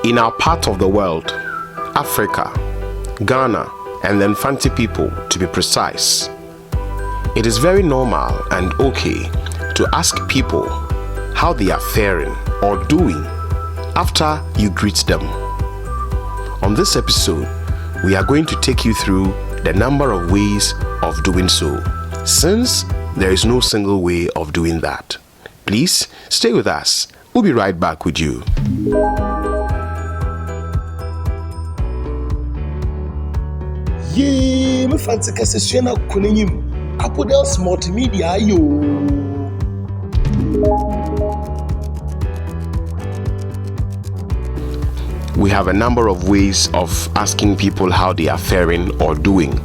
In our part of the world, Africa, Ghana, and then Fante people to be precise, it is very normal and okay to ask people how they are faring or doing after you greet them. On this episode, we are going to take you through the number of ways of doing so, since there is no single way of doing that. Please stay with us. We'll be right back with you. Yee, me fancy kasesua kunenyim. Apodels multimedia yo. We have a number of ways of asking people how they are faring or doing.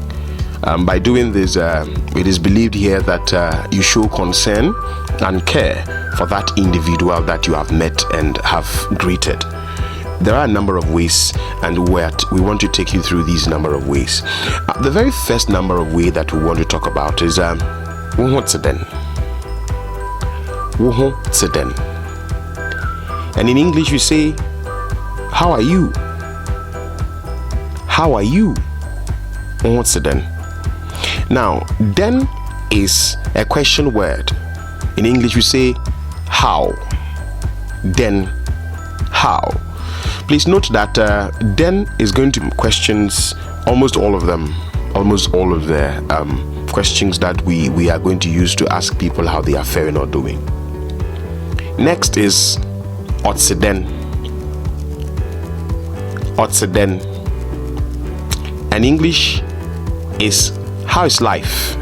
By doing this, it is believed here that you show concern and care for that individual that you have met and have greeted. There are a number of ways, and we want to take you through these number of ways. The very first number of way that we want to talk about is wuhotseden. And in English we say, how are you? How are you? Wuhotseden. Now, den is a question word. In English we say how. Den, how. Please note that then is going to questions, almost all of the questions that we are going to use to ask people how they are faring or doing. Next is otseden. Otseden. And English is how is life?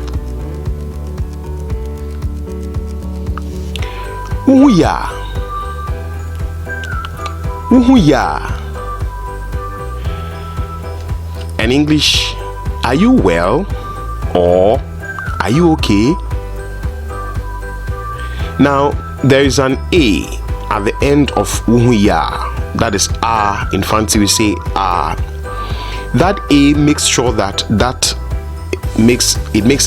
Uhuya. In English, are you well or are you okay? Now, there is an A at the end of uhuya. That is A. In Fante we say A. That A makes sure that makes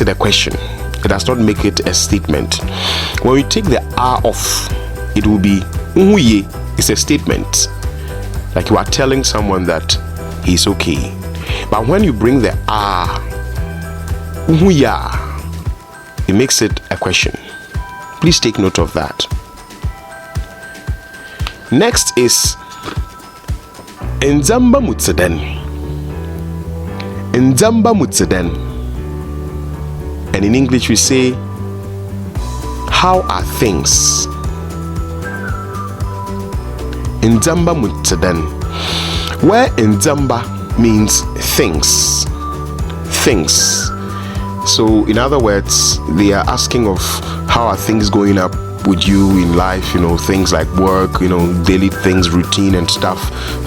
it a question. It does not make it a statement. When we take the A off, it will be uhuye. It's a statement, like you are telling someone that he's okay. But when you bring the uhuya, it makes it a question. Please take note of that. Next is Nzamba mutseden. Nzamba mutseden. And in English we say, how are things? Nzamba mutseden, where Nzamba means things. So in other words, they are asking of how are things going up with you in life, things like work, daily things, routine and stuff,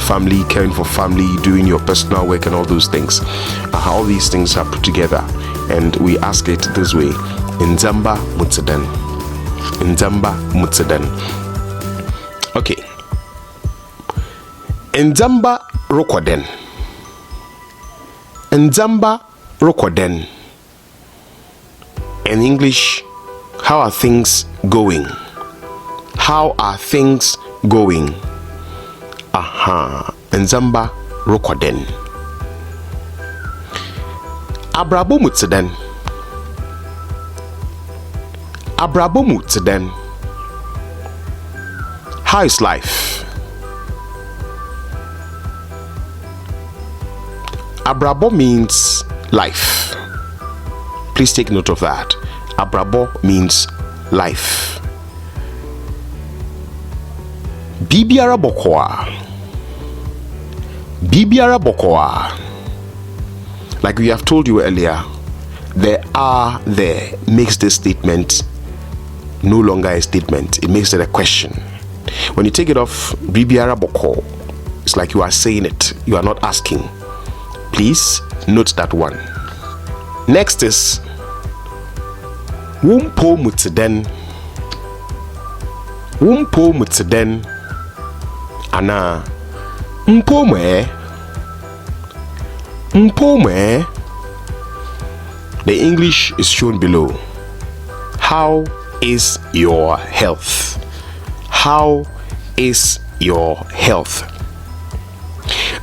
family, caring for family, doing your personal work and all those things. All these things are put together and we ask it this way: Nzamba mutseden. Nzamba mutseden. Okay. Nzamba rokoden. Nzamba rokoden. In English, how are things going? How are things going? Nzamba rokoden. Abrabo mutseden. Abrabo mutseden. How is life? Abrabo means life. Please take note of that. Abrabo means life. Bibiara bokoa. Bibiara bokoa. Like we have told you earlier, there makes this statement no longer a statement. It makes it a question. When you take it off, Bibiara boko, it's like you are saying it. You are not asking. Please note that one. Next is Wumpo mutseden. Wumpo mutseden. Ana mpome. Mpome. The English is shown below. How is your health? How is your health?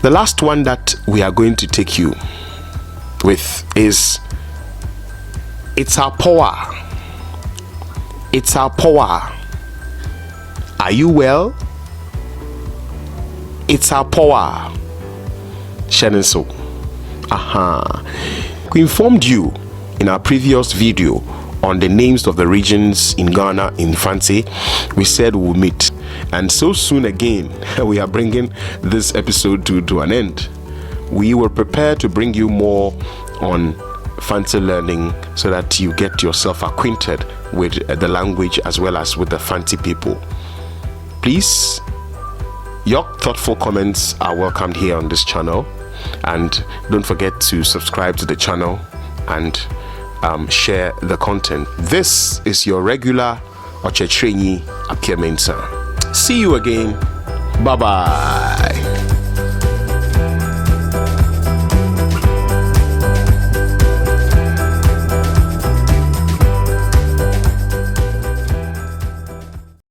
The last one that we are going to take you with is it's our power. It's our power. Are you well? It's our power. Shannon so. We informed you in our previous video on the names of the regions in Ghana in Fante. We said we'll meet, and so soon again we are bringing this episode to an end. We were prepared to bring you more on Fante learning so that you get yourself acquainted with the language as well as with the Fante people. Please, your thoughtful comments are welcomed here on this channel, and don't forget to subscribe to the channel and share the content. This is your regular Ochechenyi Apia Mensa. See you again. Bye bye.